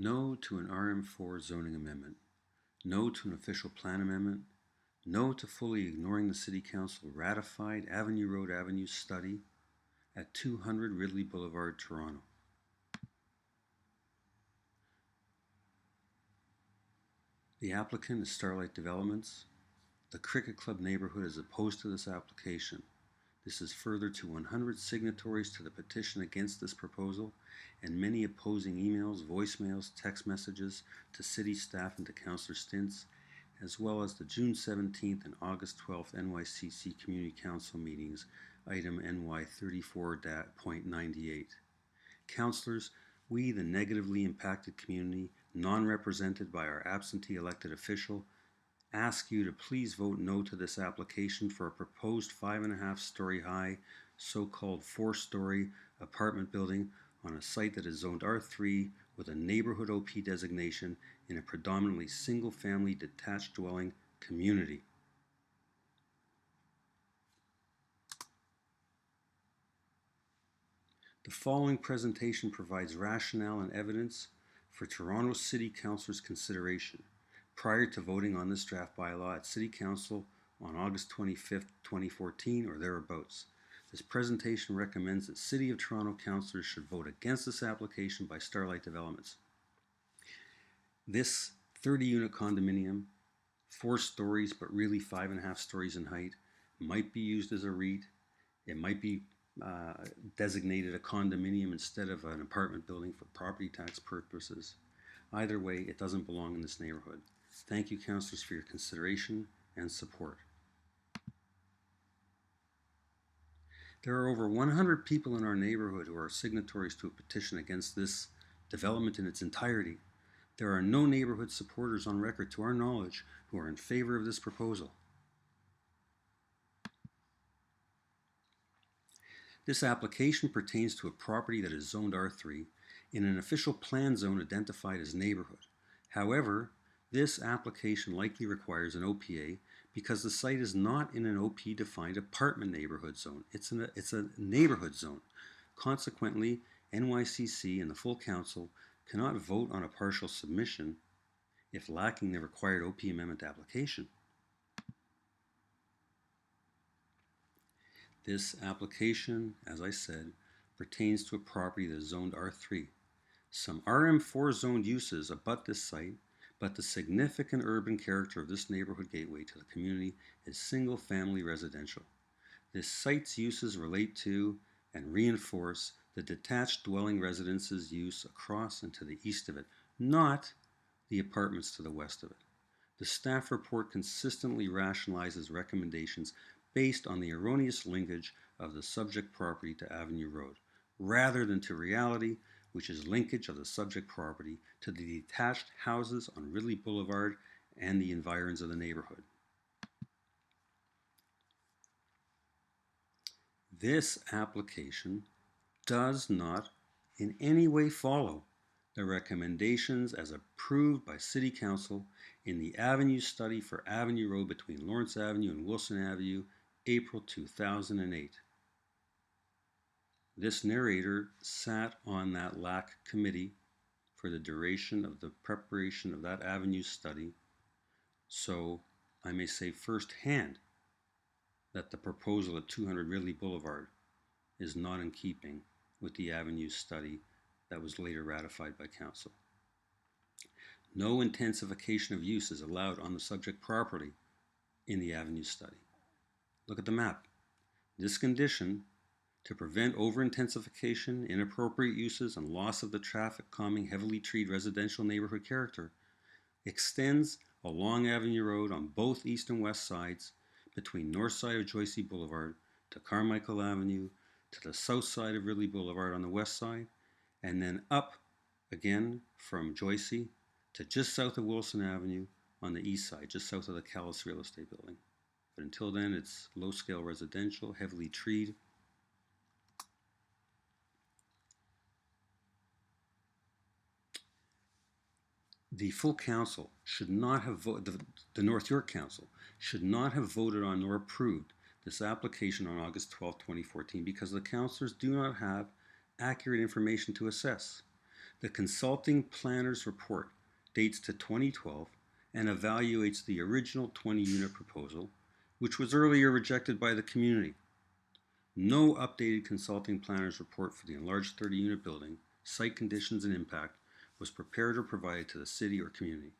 No to an RM4 zoning amendment. No to an official plan amendment. No to fully ignoring the City Council ratified Avenue Road Avenue study at 200 Ridley Boulevard, Toronto. The applicant is Starlight Developments. The Cricket Club neighborhood is opposed to this application. This is further to 100 signatories to the petition against this proposal and many opposing emails, voicemails, text messages to city staff and to Councillor Stintz, as well as the June 17th and August 12th NYCC Community Council meetings, item NY 34.98. Councillors, we, the negatively impacted community, non-represented by our absentee elected official, ask you to please vote no to this application for a proposed 5.5-story high, so-called 4-story apartment building on a site that is zoned R3 with a neighborhood OP designation in a predominantly single-family detached dwelling community. The following presentation provides rationale and evidence for Toronto City Council's consideration prior to voting on this draft bylaw at City Council on August 25th, 2014 or thereabouts. This presentation recommends that City of Toronto councillors should vote against this application by Starlight Developments. This 30-unit condominium, 4 stories but really 5.5 stories in height, might be used as a REIT. It might be designated a condominium instead of an apartment building for property tax purposes. Either way, it doesn't belong in this neighborhood. Thank you, councillors, for your consideration and support. There are over 100 people in our neighborhood who are signatories to a petition against this development in its entirety. There are no neighborhood supporters on record, to our knowledge, who are in favor of this proposal. This application pertains to a property that is zoned R3 in an official plan zone identified as neighborhood. However, this application likely requires an OPA because the site is not in an OP-defined apartment neighborhood zone. It's a neighborhood zone. Consequently, NYCC and the full council cannot vote on a partial submission if lacking the required OP amendment application. This application, as I said, pertains to a property that is zoned R3. Some RM4 zoned uses abut this site, but the significant urban character of this neighborhood gateway to the community is single-family residential. This site's uses relate to and reinforce the detached dwelling residences use across and to the east of it, not the apartments to the west of it. The staff report consistently rationalizes recommendations based on the erroneous linkage of the subject property to Avenue Road, rather than to reality, which is linkage of the subject property to the detached houses on Ridley Boulevard and the environs of the neighborhood. This application does not in any way follow the recommendations as approved by City Council in the Avenue Study for Avenue Road between Lawrence Avenue and Wilson Avenue, April 2008. This narrator sat on that LAC committee for the duration of the preparation of that Avenue study, so I may say firsthand that the proposal at 200 Ridley Boulevard is not in keeping with the Avenue study that was later ratified by Council. No intensification of use is allowed on the subject property in the Avenue study. Look at the map. This condition, to prevent over-intensification, inappropriate uses, and loss of the traffic-calming, heavily treed residential neighborhood character, extends along Avenue Road on both east and west sides, between north side of Joycey Boulevard to Carmichael Avenue, to the south side of Ridley Boulevard on the west side, and then up again from Joycey to just south of Wilson Avenue on the east side, just south of the Callis Real Estate Building. But until then, it's low-scale residential, heavily treed. The full council should not have voted, the North York Council should not have voted on nor approved this application on August 12, 2014 because the councillors do not have accurate information to assess. The consulting planner's report dates to 2012 and evaluates the original 20-unit proposal, which was earlier rejected by the community. No updated consulting planner's report for the enlarged 30-unit building, site conditions and impact, was prepared or provided to the city or community.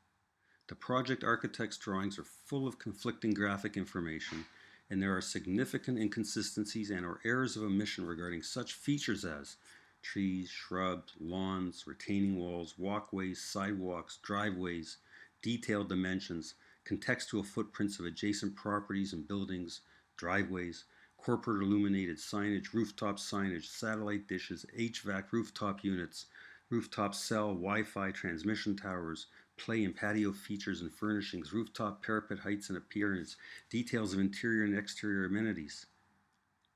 The project architect's drawings are full of conflicting graphic information, and there are significant inconsistencies and or errors of omission regarding such features as trees, shrubs, lawns, retaining walls, walkways, sidewalks, driveways, detailed dimensions, contextual footprints of adjacent properties and buildings, driveways, corporate illuminated signage, rooftop signage, satellite dishes, HVAC rooftop units, rooftop cell, Wi-Fi transmission towers, play and patio features and furnishings, rooftop parapet heights and appearance, details of interior and exterior amenities.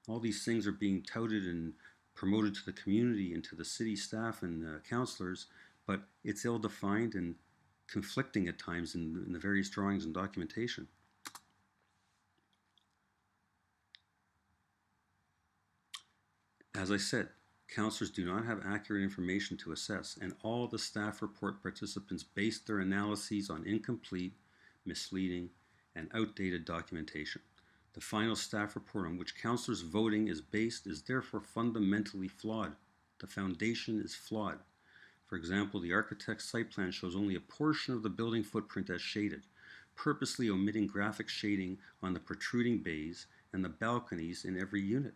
All these things are being touted and promoted to the community and to the city staff and councillors, but it's ill-defined and conflicting at times in the various drawings and documentation. As I said, councillors do not have accurate information to assess, and all the staff report participants based their analyses on incomplete, misleading, and outdated documentation. The final staff report on which councillors' voting is based is therefore fundamentally flawed. The foundation is flawed. For example, the architect's site plan shows only a portion of the building footprint as shaded, purposely omitting graphic shading on the protruding bays and the balconies in every unit.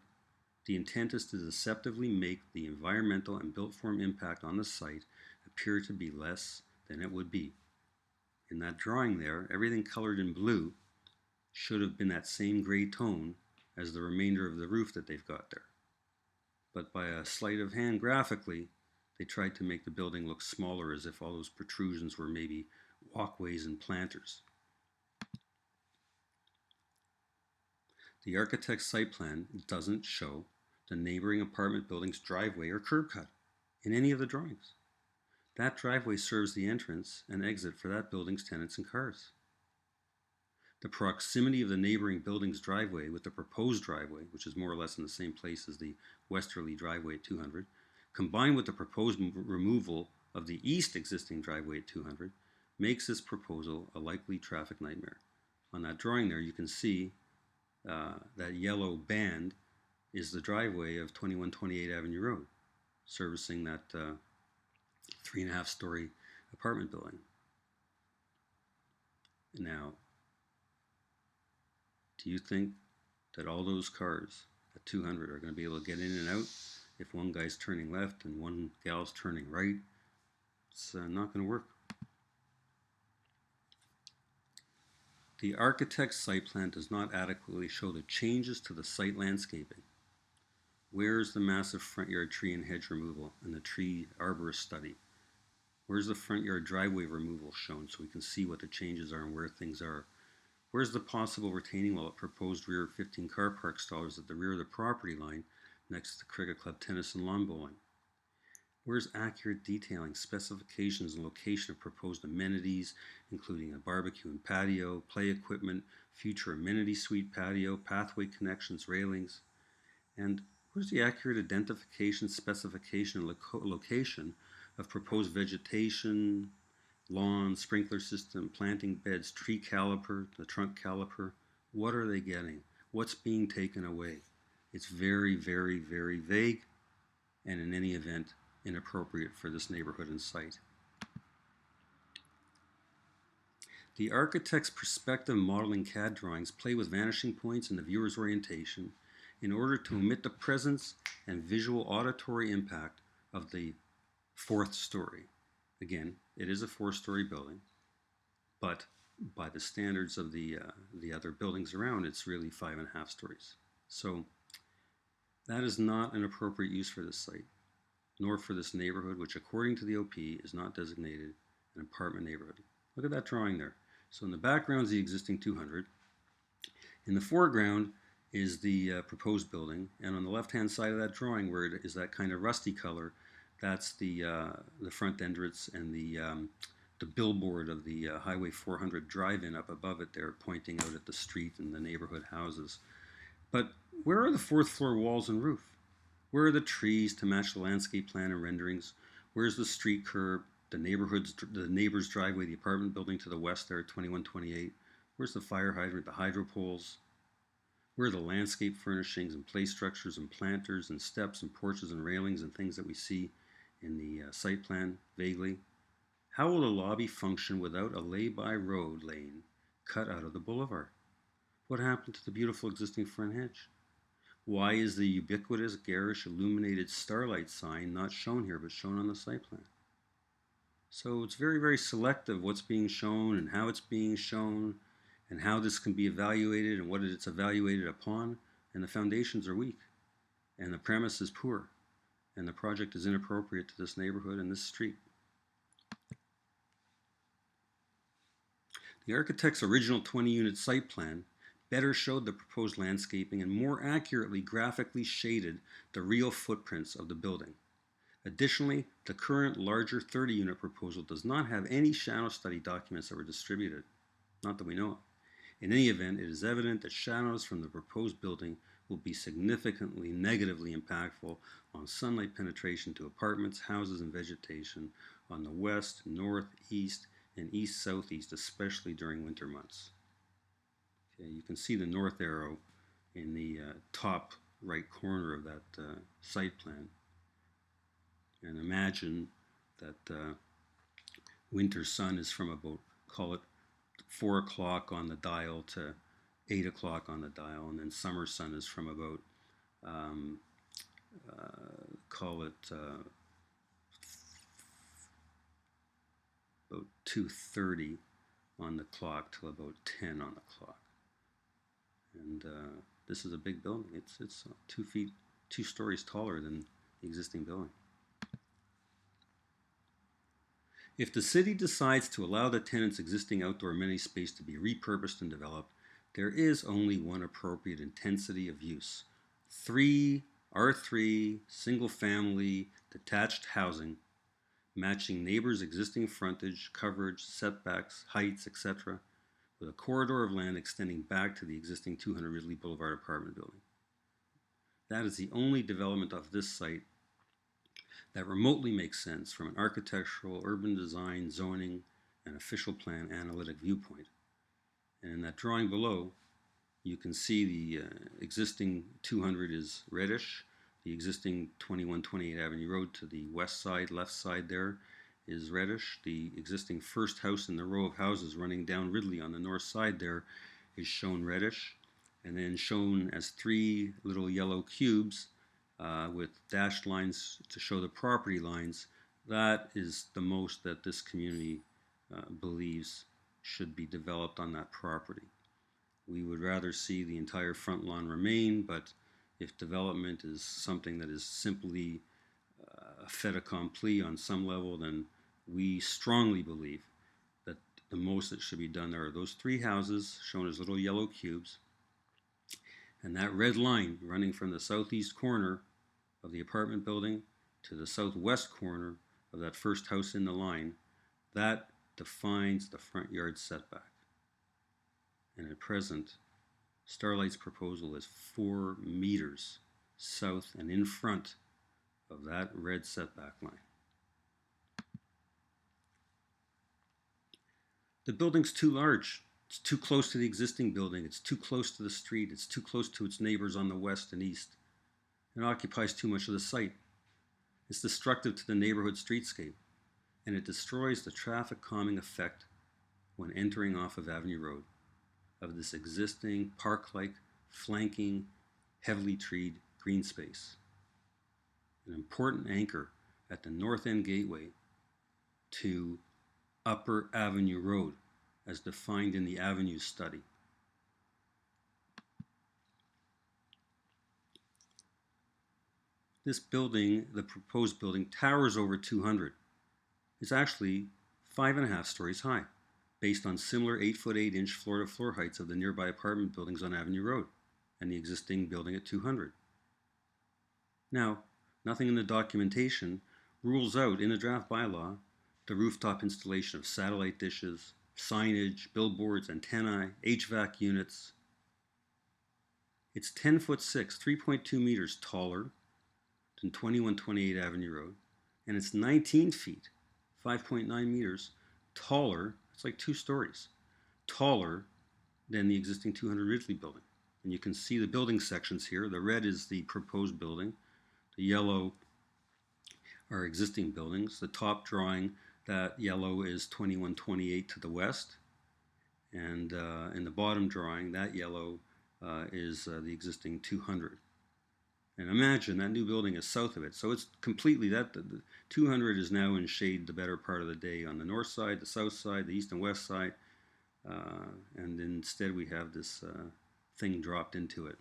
The intent is to deceptively make the environmental and built form impact on the site appear to be less than it would be. In that drawing there, everything colored in blue should have been that same gray tone as the remainder of the roof that they've got there. But by a sleight of hand graphically, they tried to make the building look smaller, as if all those protrusions were maybe walkways and planters. The architect's site plan doesn't show the neighboring apartment building's driveway or curb cut in any of the drawings. That driveway serves the entrance and exit for that building's tenants and cars. The proximity of the neighboring building's driveway with the proposed driveway, which is more or less in the same place as the westerly driveway at 200, combined with the proposed removal of the east existing driveway at 200, makes this proposal a likely traffic nightmare. On that drawing there, you can see that yellow band is the driveway of 2128 Avenue Road, servicing that 3.5-story apartment building. Now, do you think that all those cars at 200 are going to be able to get in and out if one guy's turning left and one gal's turning right? It's not going to work. The architect's site plan does not adequately show the changes to the site landscaping. Where's the massive front yard tree and hedge removal and the tree arborist study? Where's the front yard driveway removal shown so we can see what the changes are and where things are? Where's the possible retaining wall at proposed rear 15 car park stalls at the rear of the property line next to the cricket club, tennis and lawn bowling? Where's accurate detailing, specifications, and location of proposed amenities, including a barbecue and patio, play equipment, future amenity suite patio, pathway connections, railings? And where's the accurate identification, specification, and location of proposed vegetation, lawn, sprinkler system, planting beds, tree caliper, the trunk caliper? What are they getting? What's being taken away? It's very, very, very vague, and in any event, inappropriate for this neighborhood and site. The architect's perspective modeling CAD drawings play with vanishing points in the viewer's orientation in order to omit the presence and visual auditory impact of the fourth story. Again, it is a 4-story building, but by the standards of the other buildings around, it's really 5.5 stories. So that is not an appropriate use for this site, nor for this neighborhood, which according to the OP is not designated an apartment neighborhood. Look at that drawing there. So in the background is the existing 200. In the foreground is the proposed building, and on the left-hand side of that drawing, where it is that kind of rusty color, that's the front entrance and the billboard of the Highway 400 drive-in up above it there, pointing out at the street and the neighborhood houses. But where are the fourth floor walls and roof? Where are the trees to match the landscape plan and renderings? Where's the street curb, the neighbor's driveway, the apartment building to the west there at 2128? Where's the fire hydrant, the hydro poles? Where are the landscape furnishings and play structures and planters and steps and porches and railings and things that we see in the site plan vaguely? How will the lobby function without a lay-by road lane cut out of the boulevard? What happened to the beautiful existing front hedge? Why is the ubiquitous garish illuminated Starlight sign not shown here but shown on the site plan? So it's very, very selective what's being shown and how it's being shown and how this can be evaluated and what it's evaluated upon. And the foundations are weak and the premise is poor and the project is inappropriate to this neighborhood and this street. The architect's original 20-unit site plan better showed the proposed landscaping and more accurately graphically shaded the real footprints of the building. Additionally, the current larger 30-unit proposal does not have any shadow study documents that were distributed, not that we know of. In any event, it is evident that shadows from the proposed building will be significantly negatively impactful on sunlight penetration to apartments, houses, and vegetation on the west, north, east, and east-southeast, especially during winter months. Okay, you can see the north arrow in the top right corner of that site plan. And imagine that winter sun is from about, call it 4 o'clock on the dial to 8 o'clock on the dial, and then summer sun is from about, call it about 2:30 on the clock till about 10 on the clock. And this is a big building. It's 2 stories taller than the existing building. If the city decides to allow the tenant's existing outdoor amenity space to be repurposed and developed, there is only one appropriate intensity of use. R3, single-family, detached housing, matching neighbors' existing frontage, coverage, setbacks, heights, etc., with a corridor of land extending back to the existing 200 Ridley Blvd apartment building. That is the only development of this site that remotely makes sense from an architectural, urban design, zoning, and official plan analytic viewpoint. And in that drawing below, you can see the existing 200 is reddish. The existing 2128 Avenue Road to the west side, left side there, is reddish. The existing first house in the row of houses running down Ridley on the north side there is shown reddish, and then shown as 3 little yellow cubes with dashed lines to show the property lines. That is the most that this community believes should be developed on that property. We would rather see the entire front lawn remain, but if development is something that is simply a fait accompli on some level, then we strongly believe that the most that should be done there are those 3 houses shown as little yellow cubes, and that red line running from the southeast corner of the apartment building to the southwest corner of that first house in the line, that defines the front yard setback. And at present, Starlight's proposal is 4 meters south and in front of that red setback line. The building's too large. It's too close to the existing building. It's too close to the street. It's too close to its neighbors on the west and east. It occupies too much of the site. It's destructive to the neighborhood streetscape, and it destroys the traffic calming effect when entering off of Avenue Road of this existing park-like, flanking, heavily treed green space. An important anchor at the North End Gateway to Upper Avenue Road, as defined in the Avenue study. This building, the proposed building, towers over 200. It's actually 5.5 stories high, based on similar 8-foot-8-inch floor-to-floor heights of the nearby apartment buildings on Avenue Road and the existing building at 200. Now, nothing in the documentation rules out in the draft bylaw the rooftop installation of satellite dishes, signage, billboards, antennae, HVAC units. It's 10'6", 3.2 meters taller than 2128 Avenue Road, and it's 19 feet, 5.9 meters, taller, it's like 2 stories, taller than the existing 200 Ridley building. And you can see the building sections here. The red is the proposed building. The yellow are existing buildings. The top drawing, that yellow is 2128 to the west. And in the bottom drawing, that yellow is the existing 200. And imagine that new building is south of it. So it's completely, the 200 is now in shade the better part of the day on the north side, the south side, the east and west side. And instead we have this thing dropped into it.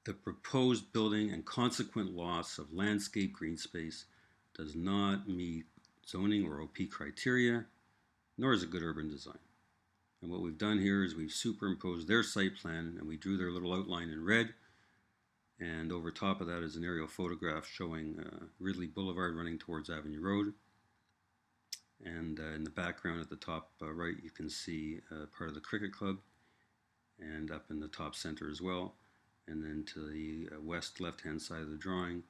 The proposed building and consequent loss of landscape green space does not meet zoning or OP criteria, nor is it good urban design. And what we've done here is we've superimposed their site plan and we drew their little outline in red. And over top of that is an aerial photograph showing Ridley Boulevard running towards Avenue Road. And in the background at the top right, you can see part of the cricket club, and up in the top center as well. And then to the west left-hand side of the drawing,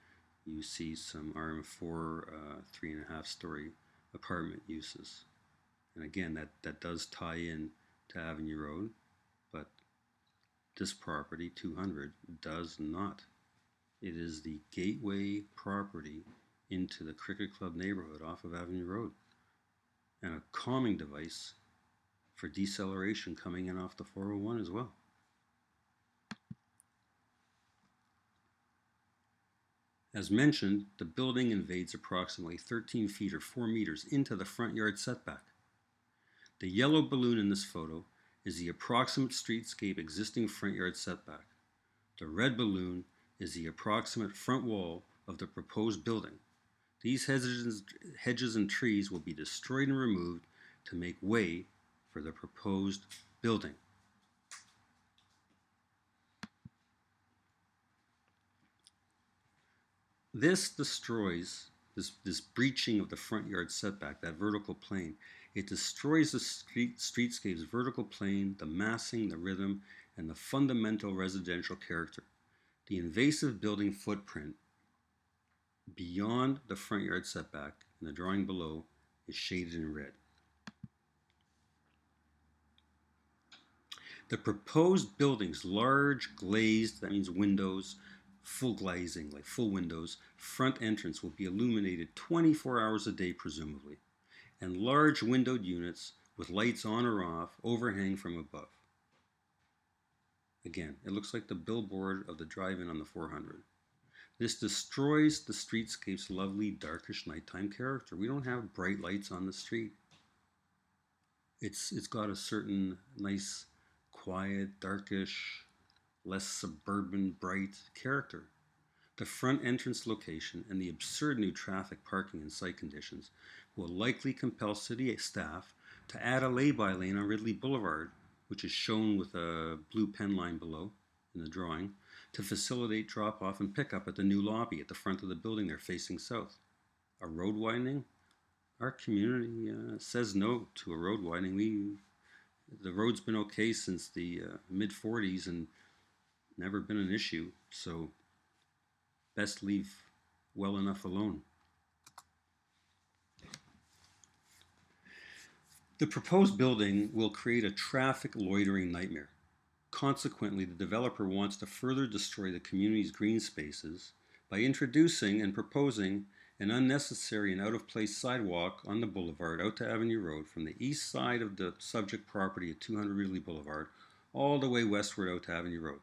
you see some RM4 3.5 story apartment uses. And again, that does tie in to Avenue Road, but this property, 200, does not. It is the gateway property into the cricket club neighborhood off of Avenue Road, and a calming device for deceleration coming in off the 401 as well. As mentioned, the building invades approximately 13 feet or 4 meters into the front yard setback. The yellow balloon in this photo is the approximate streetscape existing front yard setback. The red balloon is the approximate front wall of the proposed building. These hedges and trees will be destroyed and removed to make way for the proposed building. This destroys, this breaching of the front yard setback, that vertical plane, it destroys the streetscape's vertical plane, the massing, the rhythm, and the fundamental residential character. The invasive building footprint beyond the front yard setback in the drawing below is shaded in red. The proposed building's large glazed, that means windows, full glazing, like full windows, front entrance will be illuminated 24 hours a day presumably, and large windowed units with lights on or off overhang from above. Again, it looks like the billboard of the drive-in on the 400. This destroys the streetscape's lovely darkish nighttime character. We don't have bright lights on the street. It's got a certain nice, quiet, darkish, less suburban, bright character. The front entrance location and the absurd new traffic, parking, and site conditions will likely compel city staff to add a lay-by lane on Ridley Boulevard, which is shown with a blue pen line below in the drawing, to facilitate drop-off and pickup at the new lobby at the front of the building there facing south. A road widening? Our community says no to a road widening. The road's been okay since the mid-40s and never been an issue, so best leave well enough alone. The proposed building will create a traffic loitering nightmare. Consequently, the developer wants to further destroy the community's green spaces by introducing and proposing an unnecessary and out-of-place sidewalk on the boulevard out to Avenue Road from the east side of the subject property at 200 Ridley Boulevard all the way westward out to Avenue Road.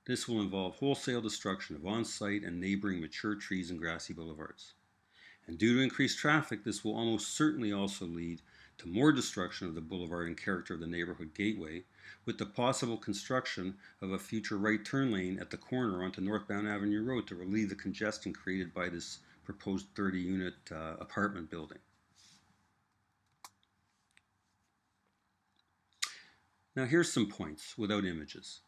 This will involve wholesale destruction of on-site and neighboring mature trees and grassy boulevards. And due to increased traffic, this will almost certainly also lead to more destruction of the boulevard and character of the neighborhood gateway, with the possible construction of a future right turn lane at the corner onto northbound Avenue Road to relieve the congestion created by this proposed 30-unit apartment building. Now here's some points without images.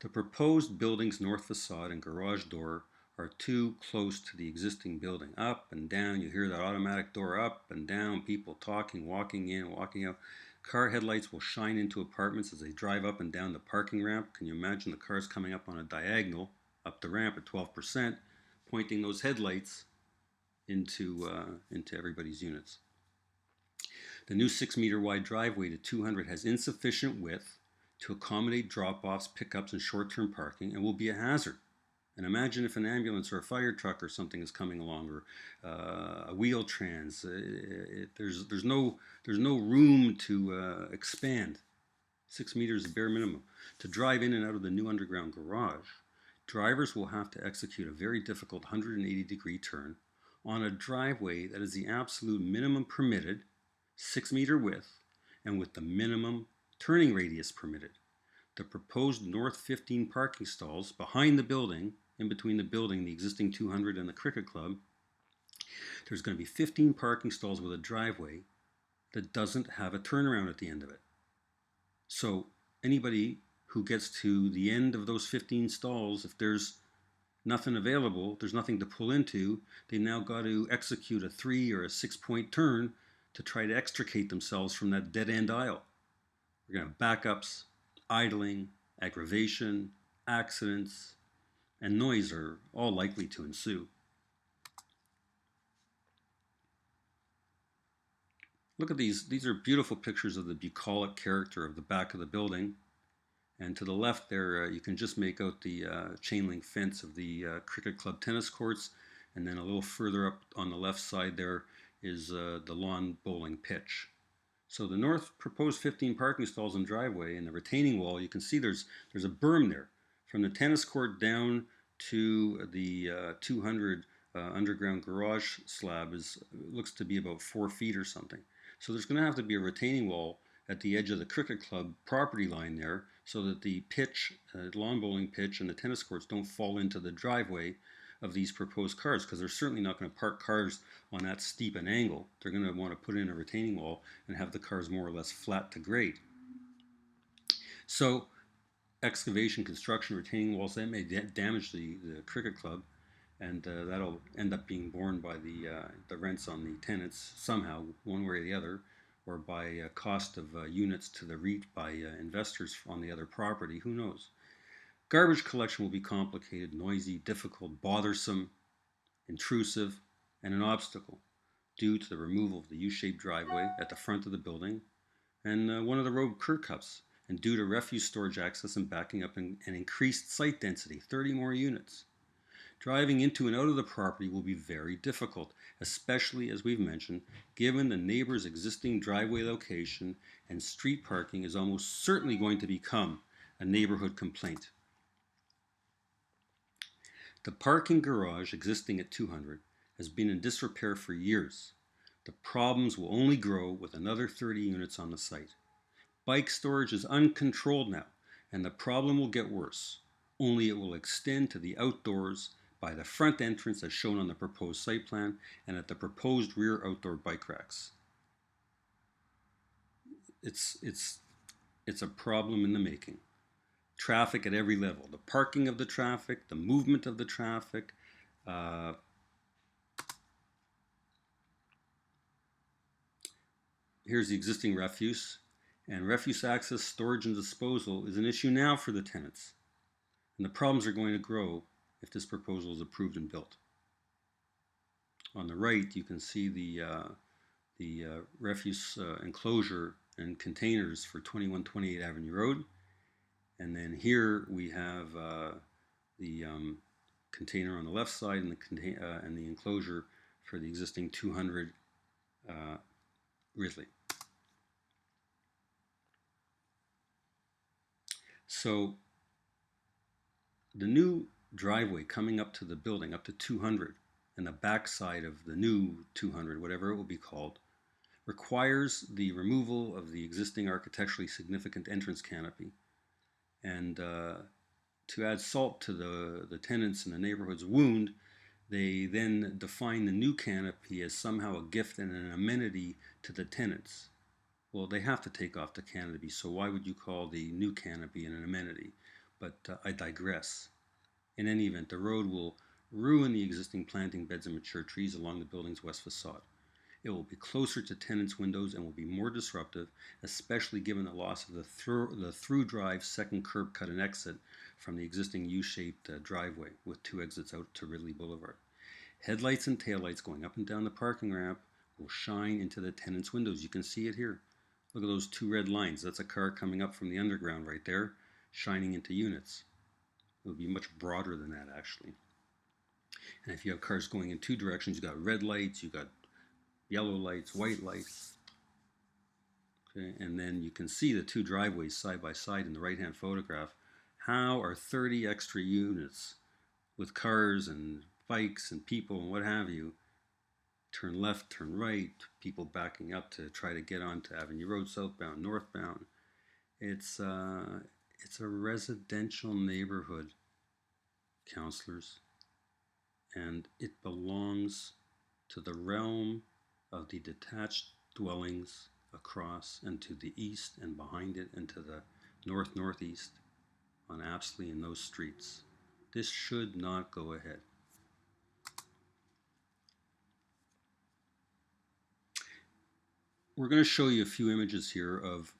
The proposed building's north facade and garage door are too close to the existing building. Up and down, you hear that automatic door up and down, people talking, walking in, walking out. Car headlights will shine into apartments as they drive up and down the parking ramp. Can you imagine the cars coming up on a diagonal up the ramp at 12%, pointing those headlights into everybody's units. The new 6-meter wide driveway to 200 has insufficient width to accommodate drop-offs, pickups, and short-term parking, and will be a hazard. And imagine if an ambulance or a fire truck or something is coming along, or a wheel trans. There's no room to expand. 6 meters is bare minimum. To drive in and out of the new underground garage, drivers will have to execute a very difficult 180-degree turn on a driveway that is the absolute minimum permitted, 6-meter width, and with the minimum turning radius permitted. The proposed north 15 parking stalls behind the building, in between the building, the existing 200 and the cricket club, there's going to be 15 parking stalls with a driveway that doesn't have a turnaround at the end of it. So anybody who gets to the end of those 15 stalls, if there's nothing available, there's nothing to pull into, they've now got to execute a 3 or a 6-point turn to try to extricate themselves from that dead-end aisle. We're going to have backups, idling, aggravation, accidents, and noise are all likely to ensue. Look at these. These are beautiful pictures of the bucolic character of the back of the building. And to the left there, you can just make out the chain link fence of the cricket club tennis courts. And then a little further up on the left side there is the lawn bowling pitch. So the north proposed 15 parking stalls and driveway and the retaining wall, you can see there's a berm there. From the tennis court down to the 200 underground garage slab looks to be about 4 feet or something. So there's going to have to be a retaining wall at the edge of the cricket club property line there so that the pitch, lawn bowling pitch and the tennis courts don't fall into the driveway of these proposed cars, because they're certainly not going to park cars on that steep an angle. They're going to want to put in a retaining wall and have the cars more or less flat to grade. So excavation, construction, retaining walls, that may damage the cricket club, and that'll end up being borne by the rents on the tenants somehow, one way or the other, or by cost of units to the REIT by investors on the other property, who knows. Garbage collection will be complicated, noisy, difficult, bothersome, intrusive, and an obstacle due to the removal of the U-shaped driveway at the front of the building and one of the road curb cuts, and due to refuse storage access and backing up and increased site density, 30 more units. Driving into and out of the property will be very difficult, especially, as we've mentioned, given the neighbor's existing driveway location, and street parking is almost certainly going to become a neighborhood complaint. The parking garage existing at 200 has been in disrepair for years. The problems will only grow with another 30 units on the site. Bike storage is uncontrolled now, and the problem will get worse, only it will extend to the outdoors by the front entrance as shown on the proposed site plan and at the proposed rear outdoor bike racks. It's a problem in the making. Traffic at every level, the parking of the traffic, the movement of the traffic. Here's the existing refuse, and refuse access, storage, and disposal is an issue now for the tenants. And the problems are going to grow if this proposal is approved and built. On the right, you can see the refuse enclosure and containers for 2128 Avenue Road. And then here we have the container on the left side and the enclosure for the existing 200 Ridley. So the new driveway coming up to the building, up to 200, and the back side of the new 200, whatever it will be called, requires the removal of the existing architecturally significant entrance canopy. And to add salt to the tenants in the neighborhood's wound, they then define the new canopy as somehow a gift and an amenity to the tenants. Well, they have to take off the canopy, so why would you call the new canopy an amenity? But I digress. In any event, the road will ruin the existing planting beds and mature trees along the building's west facade. It will be closer to tenants' windows and will be more disruptive, especially given the loss of the through drive second curb cut and exit from the existing U-shaped driveway with 2 exits out to Ridley Boulevard. Headlights and taillights going up and down the parking ramp will shine into the tenants' windows. You can see it here. Look at those 2 red lines. That's a car coming up from the underground right there, shining into units. It will be much broader than that, actually. And if you have cars going in 2 directions, you've got red lights, you've got yellow lights, white lights. Okay, and then you can see the 2 driveways side by side in the right-hand photograph. How are 30 extra units with cars and bikes and people and what have you turn left, turn right, people backing up to try to get onto Avenue Road, southbound, northbound? It's a residential neighborhood, councillors, and it belongs to the realm of the detached dwellings across and to the east and behind it and to the northeast on Apsley and those streets. This should not go ahead. We're going to show you a few images here of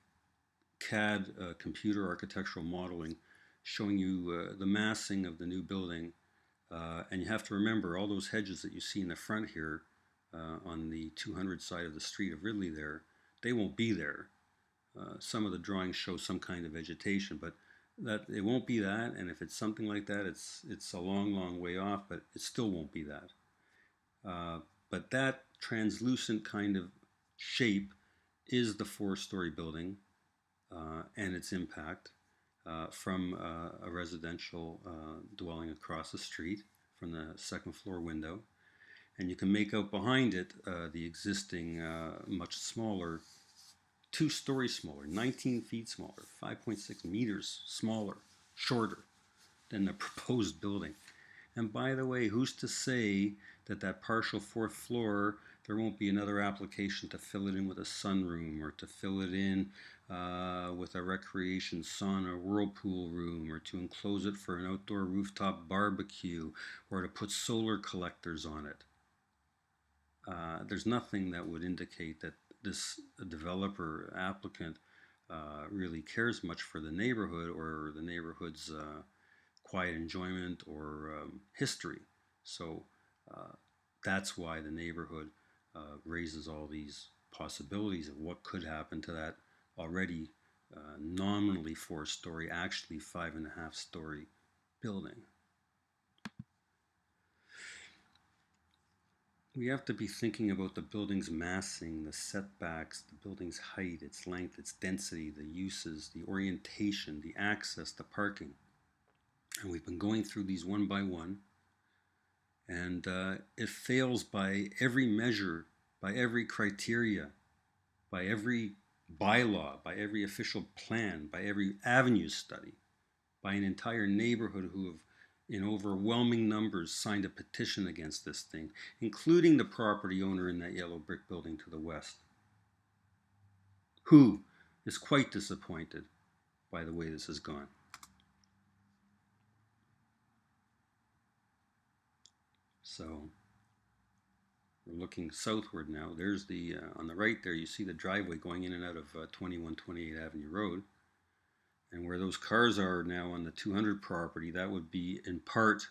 CAD computer architectural modeling showing you the massing of the new building. And you have to remember all those hedges that you see in the front here on the 200 side of the street of Ridley there, they won't be there. Some of the drawings show some kind of vegetation, but that it won't be that, and if it's something like that, it's a long way off, but it still won't be that. But that translucent kind of shape is the 4-story building and its impact from a residential dwelling across the street from the 2nd floor window. And you can make out behind it the existing much smaller, 2 stories smaller, 19 feet smaller, 5.6 meters smaller, shorter than the proposed building. And by the way, who's to say that that partial 4th floor, there won't be another application to fill it in with a sunroom or to fill it in with a recreation sauna, whirlpool room, or to enclose it for an outdoor rooftop barbecue, or to put solar collectors on it. There's nothing that would indicate that this developer applicant really cares much for the neighborhood or the neighborhood's quiet enjoyment or history. So that's why the neighborhood raises all these possibilities of what could happen to that already nominally 4-story, actually 5.5-story building. We have to be thinking about the building's massing, the setbacks, the building's height, its length, its density, the uses, the orientation, the access, the parking. And we've been going through these one by one. And it fails by every measure, by every criteria, by every bylaw, by every official plan, by every avenue study, by an entire neighborhood who have in overwhelming numbers signed a petition against this thing, including the property owner in that yellow brick building to the west, who is quite disappointed by the way this has gone. So we're looking southward now. There's the, on the right there, you see the driveway going in and out of 2128 Avenue Road. And where those cars are now on the 200 property, that would be in part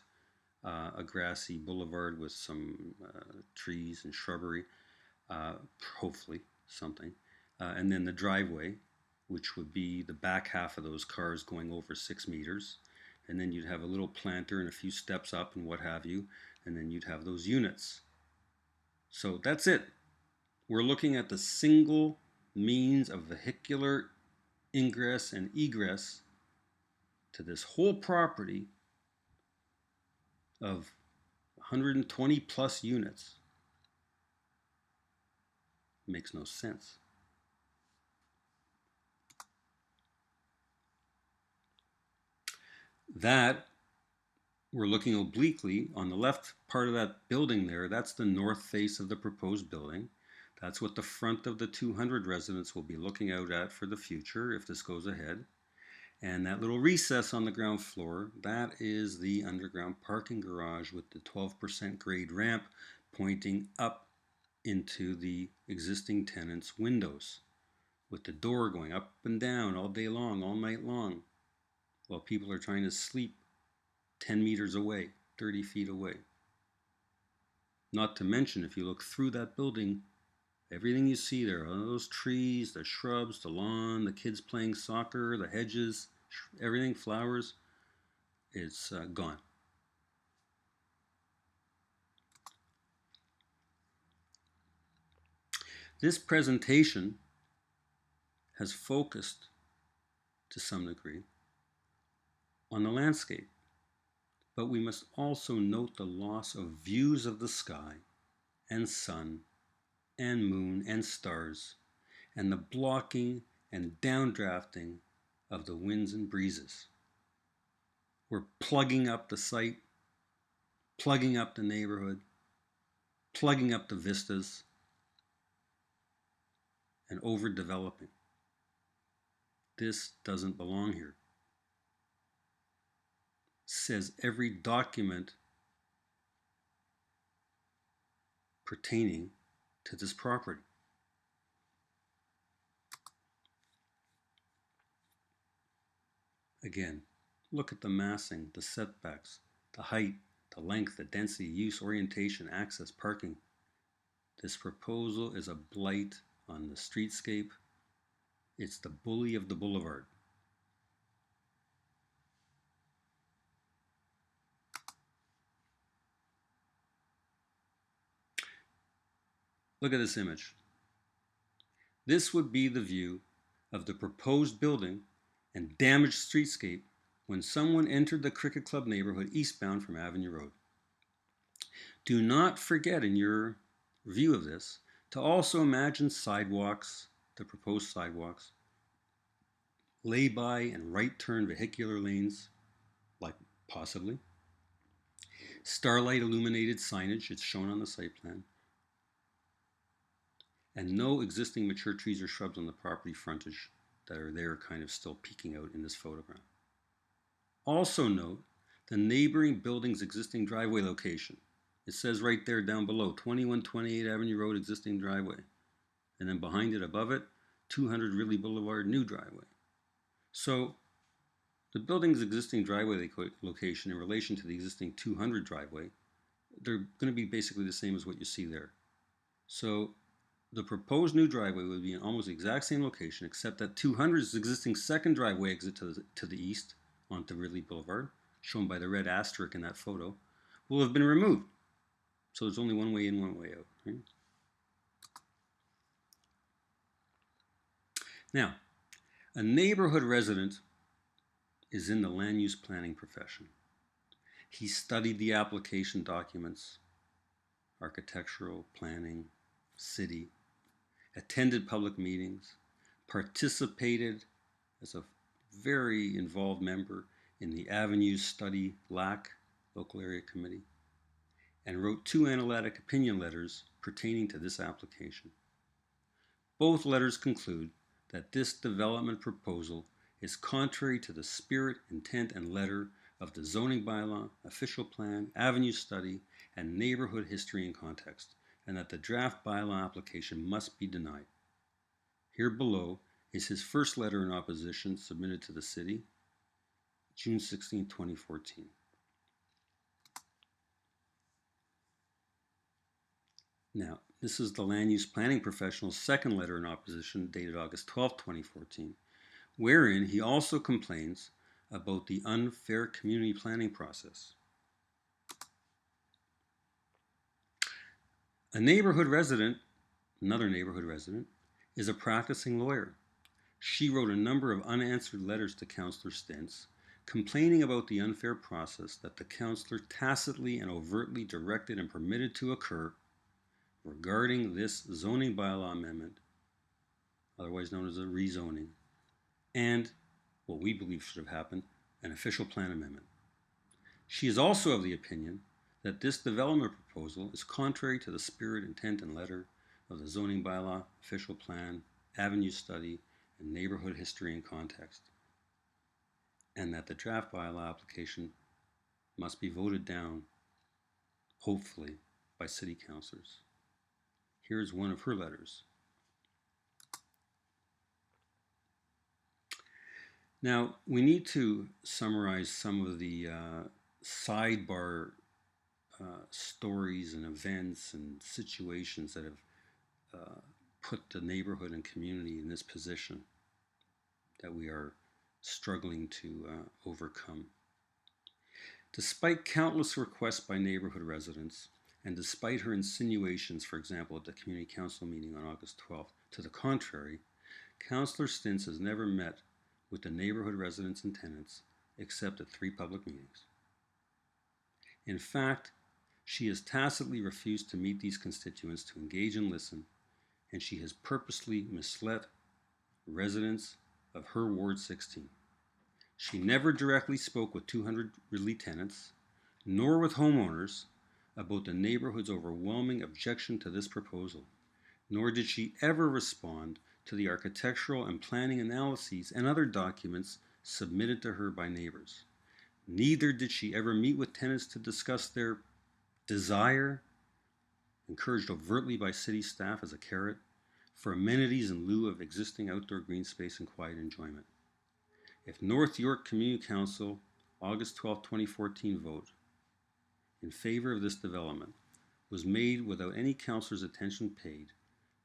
a grassy boulevard with some trees and shrubbery, hopefully something. And then the driveway, which would be the back half of those cars going over 6 meters. And then you'd have a little planter and a few steps up and what have you. And then you'd have those units. So that's it. We're looking at the single means of vehicular ingress and egress to this whole property of 120 plus units. Makes no sense. That, we're looking obliquely on the left part of that building there, that's the north face of the proposed building. That's what the front of the 200 residents will be looking out at for the future if this goes ahead. And that little recess on the ground floor, that is the underground parking garage with the 12% grade ramp pointing up into the existing tenant's windows, with the door going up and down all day long, all night long, while people are trying to sleep 10 meters away, 30 feet away. Not to mention, if you look through that building, everything you see there, all those trees, the shrubs, the lawn, the kids playing soccer, the hedges, everything, flowers, it's gone. This presentation has focused, to some degree, on the landscape, but we must also note the loss of views of the sky and sun and moon and stars, and the blocking and downdrafting of the winds and breezes. We're plugging up the site, plugging up the neighborhood, plugging up the vistas, and overdeveloping. This doesn't belong here. Says every document pertaining to this property. Again, look at the massing, the setbacks, the height, the length, the density, use, orientation, access, parking. This proposal is a blight on the streetscape. It's the bully of the boulevard. Look at this image. This would be the view of the proposed building and damaged streetscape when someone entered the Cricket Club neighborhood eastbound from Avenue Road. Do not forget in your view of this to also imagine sidewalks, the proposed sidewalks, lay-by and right-turn vehicular lanes, like possibly, Starlight illuminated signage, it's shown on the site plan, and no existing mature trees or shrubs on the property frontage that are there kind of still peeking out in this photograph. Also note the neighboring building's existing driveway location. It says right there down below, 2128 Avenue Road existing driveway. And then behind it, above it, 200 Ridley Blvd new driveway. So the building's existing driveway location in relation to the existing 200 driveway, they're going to be basically the same as what you see there. So the proposed new driveway would be in almost the exact same location, except that 200's existing second driveway exit to the east onto Ridley Blvd, shown by the red asterisk in that photo, will have been removed. So there's only one way in, one way out. Right? Now, a neighborhood resident is in the land use planning profession. He studied the application documents, architectural, planning, city, attended public meetings, participated as a very involved member in the Avenues Study LAC, Local Area Committee, and wrote 2 analytic opinion letters pertaining to this application. Both letters conclude that this development proposal is contrary to the spirit, intent, and letter of the zoning bylaw, official plan, avenue study, and neighborhood history and context, and that the draft bylaw application must be denied. Here below is his first letter in opposition submitted to the city, June 16, 2014. Now, this is the land use planning professional's second letter in opposition dated August 12, 2014, wherein he also complains about the unfair community planning process. Another neighborhood resident, is a practicing lawyer. She wrote a number of unanswered letters to Councillor Stintz, complaining about the unfair process that the councillor tacitly and overtly directed and permitted to occur regarding this zoning bylaw amendment, otherwise known as a rezoning, and what we believe should have happened, an official plan amendment. She is also of the opinion that this development proposal is contrary to the spirit, intent, and letter of the zoning bylaw, official plan, avenue study, and neighborhood history and context, and that the draft bylaw application must be voted down, hopefully, by city councillors. Here's one of her letters. Now, we need to summarize some of the sidebar stories and events and situations that have put the neighborhood and community in this position that we are struggling to overcome. Despite countless requests by neighborhood residents, and despite her insinuations, for example, at the Community Council meeting on August 12th, to the contrary, Councillor Stintz has never met with the neighborhood residents and tenants except at 3 public meetings. In fact, she has tacitly refused to meet these constituents to engage and listen, and she has purposely misled residents of her Ward 16. She never directly spoke with 200 Ridley tenants, nor with homeowners, about the neighborhood's overwhelming objection to this proposal, nor did she ever respond to the architectural and planning analyses and other documents submitted to her by neighbors. Neither did she ever meet with tenants to discuss their desire, encouraged overtly by city staff as a carrot, for amenities in lieu of existing outdoor green space and quiet enjoyment. If North York Community Council, August 12, 2014 vote in favor of this development was made without any councillor's attention paid,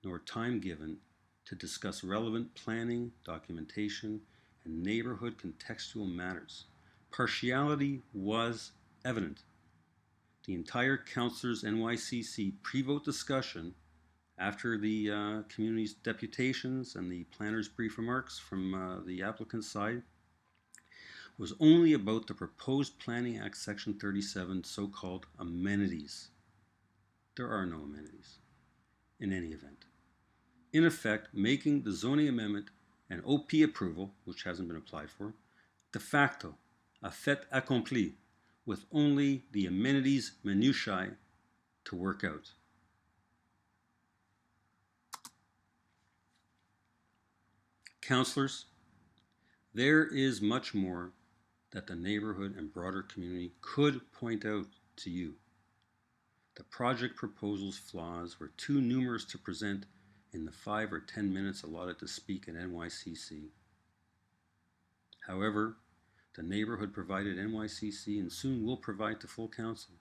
nor time given to discuss relevant planning, documentation, and neighborhood contextual matters, partiality was evident. The entire Councillors NYCC pre-vote discussion after the community's deputations and the planner's brief remarks from the applicant's side was only about the proposed Planning Act Section 37 so-called amenities. There are no amenities in any event. In effect, making the zoning amendment and OP approval, which hasn't been applied for, de facto, a fait accompli, with only the amenities minutiae to work out. Councillors, there is much more that the neighborhood and broader community could point out to you. The project proposal's flaws were too numerous to present in the 5 or 10 minutes allotted to speak at NYCC. However, the neighborhood provided NYCC and soon will provide to full council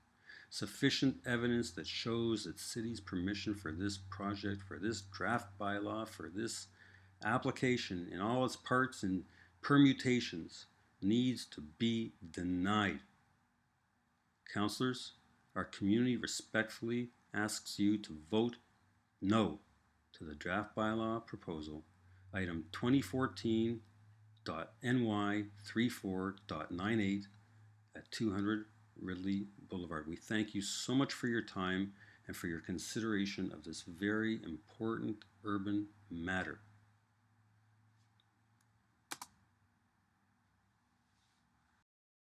sufficient evidence that shows that city's permission for this project, for this draft bylaw, for this application in all its parts and permutations needs to be denied. Councillors, our community respectfully asks you to vote no to the draft bylaw proposal, item 2014.NY34.98 at 200 Ridley Boulevard. We thank you so much for your time and for your consideration of this very important urban matter.